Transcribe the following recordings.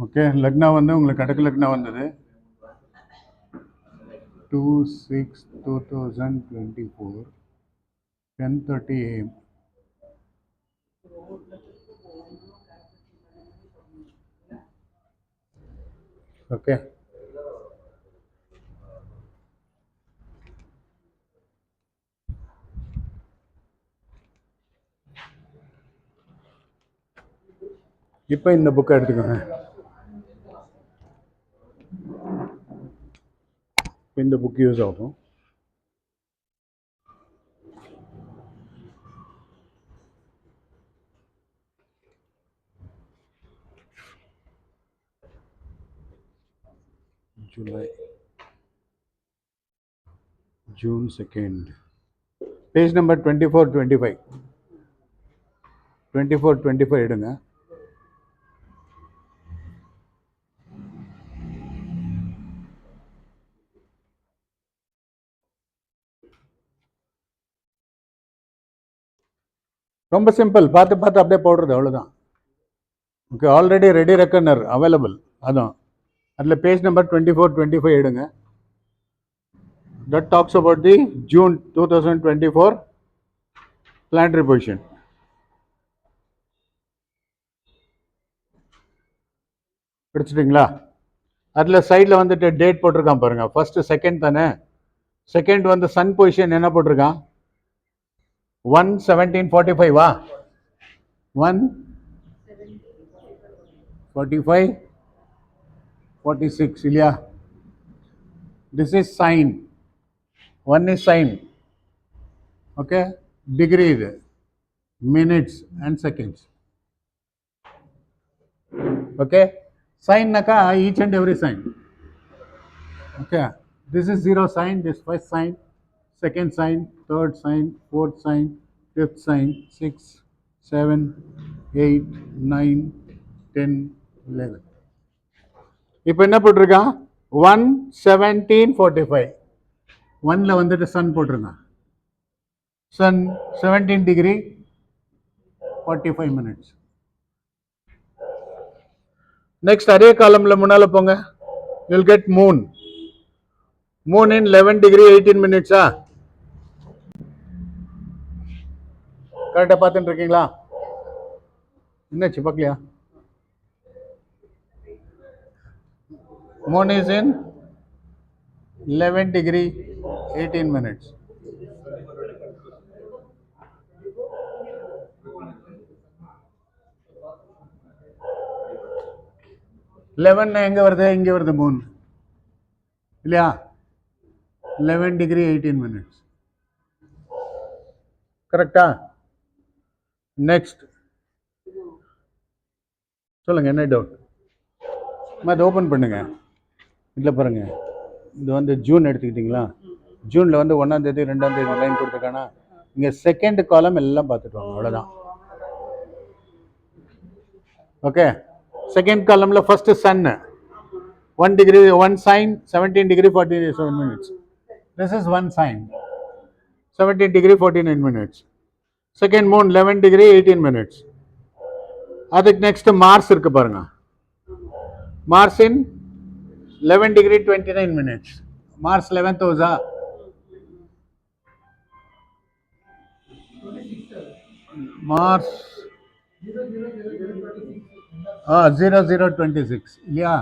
Okay, லக்னா வந்து உங்களுக்கு கடக்கு லக்னா வந்தது 2/6/2024 10:30 AM. ஓகே, இப்போ இந்த புக்கை எடுத்துக்கோங்க. இந்த புக் யூஸ் ஆகும். June 2nd. Page number 24-25. 24-25 எடுங்க. ரொம்ப சிம்பிள், பார்த்து பார்த்து அப்படியே போடுறது, அவ்வளோதான். Okay, already ready reckoner available. அதான் அதில் பேஜ் நம்பர் 24-25 எடுங்க. That talks about the June 2024 planetary position. படிச்சிட்டிங்களா? அதில் சைடில் வந்துட்டு டேட் போட்டிருக்கான் பாருங்க. ஃபர்ஸ்ட் செகண்ட் தானே. செகண்ட் வந்து சன் பொசிஷன் என்ன போட்டிருக்கான்? 1/17/45 1/45/46 இல்லையா? This is sign. 1 is sign. Okay, degree இது, minutes and seconds. Okay, sign naka each and every sign. Okay, this is 0 sign, this first sign, second sign, third sign, fourth sign, fifth sign, 6, 7, 8, 9, 10, 11. இப்போ என்ன போட்டிருக்கான்? 1/17/45. 1ல வந்துட்டு Sun போட்டிருக்கான். Sun 17 degree 45 minutes. Next அதே காலம்ல முன்னால போங்க. you'll get moon. moon in 11 degree 18 minutes. கரெக்டா பார்த்துட்டு இருக்கீங்களா? என்னாச்சு பார்க்கலையா? moon is in 11 degree 18 minutes. Eleven எங்க வருது? இங்க வருது மூன் இல்லையா? 11 degree 18 minutes. கரெக்டா? நெக்ஸ்ட் சொல்லுங்க, என்ன டவுட்? அதை ஓப்பன் பண்ணுங்க. இதில் பாருங்க, இது வந்து ஜூன் எடுத்துக்கிட்டிங்களா? ஜூனில் வந்து 1ஆம் தேதி 2ஆம் தேதி லைன் கொடுத்துருக்கானா? இங்கே செகண்ட் காலம் எல்லாம் பார்த்துட்டு வாங்க, அவ்வளோதான். ஓகே, செகண்ட் காலமில் first sun 1 degree 1 sign 17 degree 47 minutes. This is 1 sign 17 degree 49 minutes. Second moon 11 degree 18 minutes. அதுக்கு நெக்ஸ்ட் மார்ஸ் இருக்கு பாருங்க. Mars in 11 degree 29 minutes. Mars 11th ஹவுஸா? மார்ஸ் 0026 இல்லையா?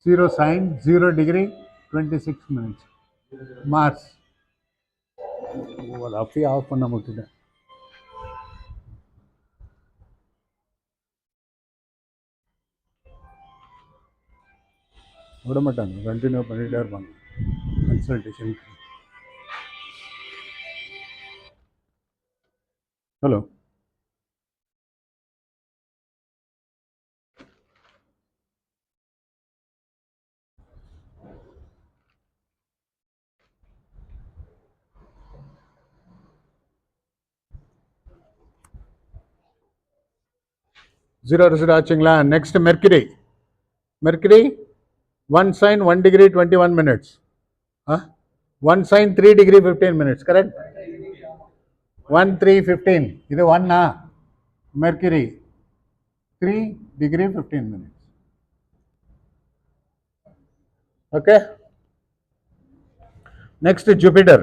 0 sign 0 degree 26 minutes. மார்ஸ் அப்படியே ஆஃப் பண்ண முடிச்சுட்டேன். விட மாட்டாங்க, கண்டினியூ பண்ணிகிட்டே இருப்பாங்க கன்சல்டேஷன். ஹலோ, ஜீரோ ரிசல்ட் ஆச்சுங்களா? Next Mercury. Mercury 1 sign 1 degree 21 minutes. 1 sign 3 degree 15 minutes. Correct? 1 3 15 இது 1 mercury 3 degree 15 minutes. Okay. Next Jupiter.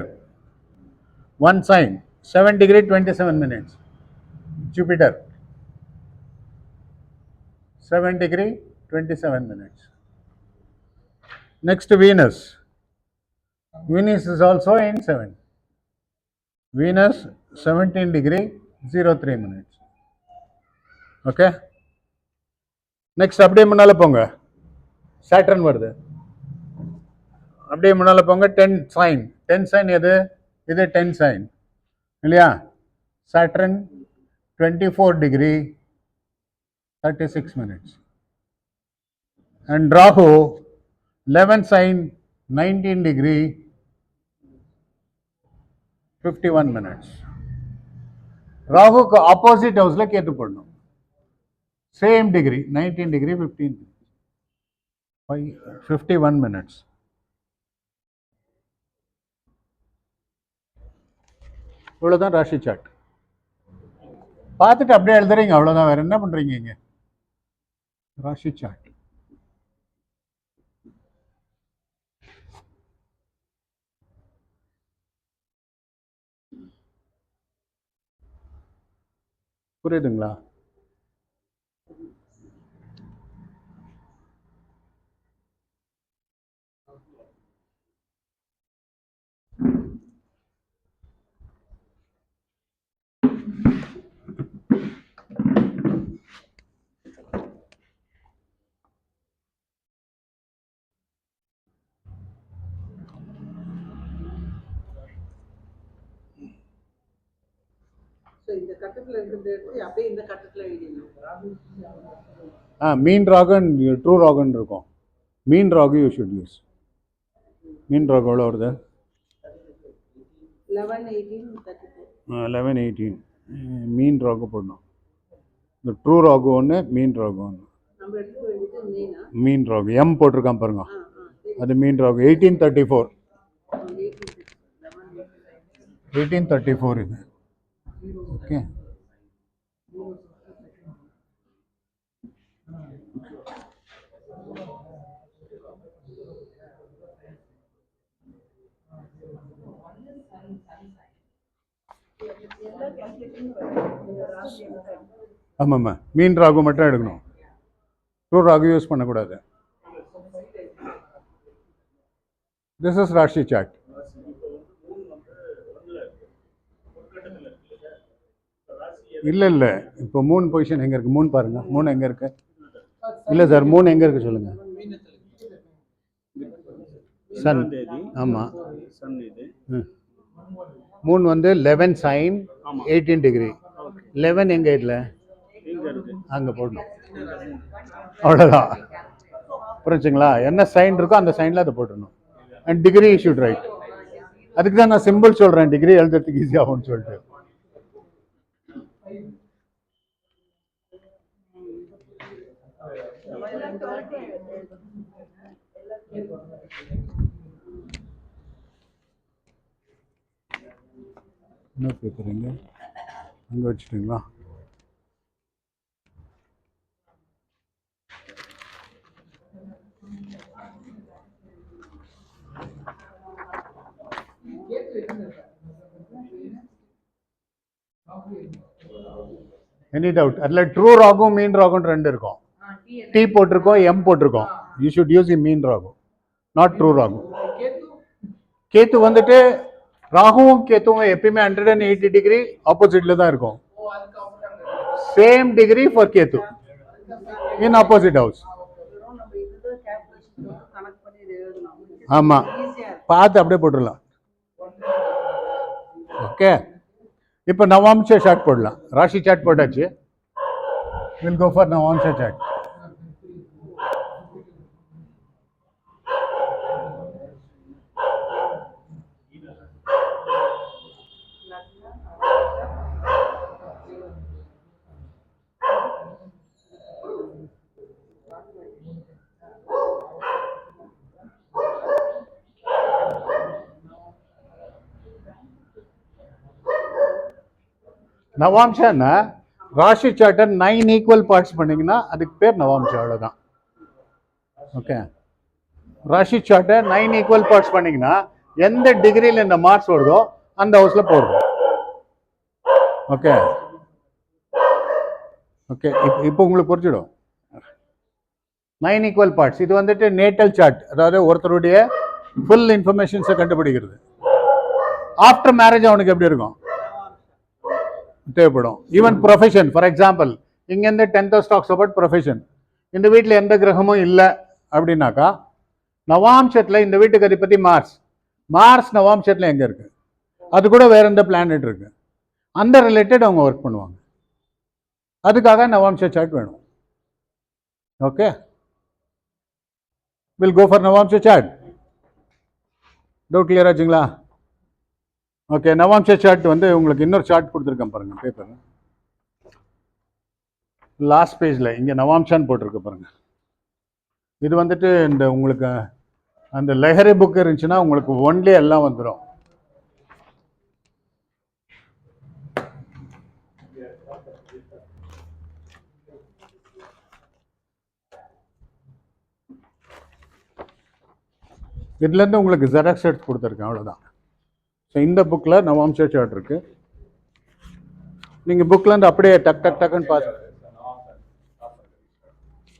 One sign, 7 degree 27 minutes. Jupiter, 7 degree 27 minutes. Next Venus. Venus is also in 7. Venus 17 degree 03 minutes. Okay. Next அப்படியே முன்னால போங்க. Saturn வருது. அப்படியே முன்னால போங்க. 10 sign. 10 sign எது? இது 10 sign. இல்லையா? Saturn 24 degree 36 minutes. And Rahu 11 sign 19 degree 51 minutes. ராகுக்கு ஆப்போசிட் ஹவுஸ்ல கேத்து போடணும். Same degree 19 degree 51 minutes. இவ்வளோதான் ராசி சார்ட். பார்த்துட்டு அப்படியே எழுதுறீங்க, அவ்வளோதான். வேற என்ன பண்றீங்க இங்க? ராசி சார்ட். புரியுதுங்களா? மீன் ராகன் ட்ரூ ராகன் இருக்கும். மீன் ராகு யூ ஷுட் யூஸ். மீன் ராகு எவ்வளோ வருது? 11 18. மீன் ராகு போடணும். இந்த ட்ரூ ராகு ஒன்று, மீன் ராகு ஒன்று. மீன் ராகு எம் போட்டிருக்கான் பாருங்க, அது மீன் ராகு 1834. 1834 இது. ஓகே. ஆமாம்மா, மீன் ராகு மட்டும் எடுக்கணும். ட்ரூ ராகு யூஸ் பண்ணக்கூடாது. திஸ் இஸ் ராசி சார்ட். இல்லை இல்லை, இப்போ மூன் பொசிஷன் எங்கே இருக்குது? மூன் பாருங்க, மூன் எங்கே இருக்கு? இல்லை சார், மூன் எங்கே இருக்கு சொல்லுங்க. சன். ஆமாம், மூன் வந்து 11 சைன் 18 டிகிரி. 11 எங்கே இல்லை? அங்கே போடணும், அவ்வளோதான். புரிஞ்சுங்களா? என்ன சைன் இருக்கோ அந்த சைனில் அதை போட்டுடணும். And degree you should right. அதுக்கு தான் நான் சிம்பிள் சொல்கிறேன், டிகிரி எழுதுறதுக்கு ஈஸியாகும்னு சொல்லிட்டு. என்ன கேட்குறீங்க? அங்கே வச்சுட்டீங்களா? Any doubt? அதில் ட்ரூ ராகும் மீன் ராகும் ரெண்டு இருக்கும். டி போட்டிருக்கோம், எம் போட்டிருக்கோம். You should use E mean Rahu, not true Rahu. Ketu வந்துட்டு ராகுவும் கேத்துவும் எப்பயுமே 180 டிகிரி ஆப்போசிட்ல தான் இருக்கும். Same degree for Ketu in opposite house. ஆமா, பார்த்து அப்படியே போட்டுடலாம். ஓகே. இப்போ நவாம்ச சார்ட் போடலாம். ராசி சார்ட் போட்டாச்சு. Will go for Navamsa chart. நவாம்சன்னா ராசி சார்ட்டை 9 ஈக்குவல் பார்ட்ஸ் பண்ணிங்கன்னா அதுக்கு பேர் நவாம்சம், அவ்வளோதான். ஓகே. ராசி சார்ட்டை 9 ஈக்குவல் பார்ட்ஸ் பண்ணிங்கன்னா எந்த டிகிரியில் இந்த மார்க்ஸ் வருதோ அந்த ஹவுஸில் போடுறோம். ஓகே ஓகே, இப்போ உங்களுக்கு புரிஞ்சிடும். 9 ஈக்குவல் பார்ட்ஸ். இது வந்துட்டு நேட்டல் சார்ட், அதாவது ஒருத்தருடைய ஃபுல் இன்ஃபர்மேஷன்ஸை கண்டுபிடிக்கிறது. ஆஃப்டர் மேரேஜ் அவனுக்கு எப்படி இருக்கும் தேவைப்படும். ஈவன் ப்ரொஃபஷன், ஃபார் எக்ஸாம்பிள் இங்கேருந்து 10th ஸ்டாக்ஸ் அபவுட் ப்ரொஃபஷன். இந்த வீட்டில் எந்த கிரகமும் இல்லை அப்படின்னாக்கா நவாம்சத்தில் இந்த வீட்டுக்கு அதிபதி மார்ஸ் நவாம்சத்தில் எங்கே இருக்குது, அது கூட வேற எந்த பிளானட் இருக்கு, அந்த ரிலேட்டட் அவங்க ஒர்க் பண்ணுவாங்க. அதுக்காக நவாம்ச சார்ட் வேணும். Okay, will go for Navamsa chart. Doubt clear ஆச்சுங்களா? ஓகே, நவாம்ச சார்ட் வந்து உங்களுக்கு இன்னொரு சார்ட் கொடுத்துருக்கேன் பாருங்க பேப்பர் லாஸ்ட் பேஜில். இங்கே நவாம்சான்னு போட்டிருக்க பாருங்க. இது வந்துட்டு இந்த உங்களுக்கு அந்த லெஹரி புக் இருந்துச்சுன்னா உங்களுக்கு ஒன்லி எல்லாம் வந்துடும். இதுலேருந்து உங்களுக்கு ஜெராக்ஸ் எடுத்து கொடுத்துருக்கேன், அவ்வளோதான். ஸோ இந்த புக்கில் நவாம்ச சார்ட் இருக்குது. நீங்கள் புக்லேருந்து அப்படியே டக்குன்னு பார்த்து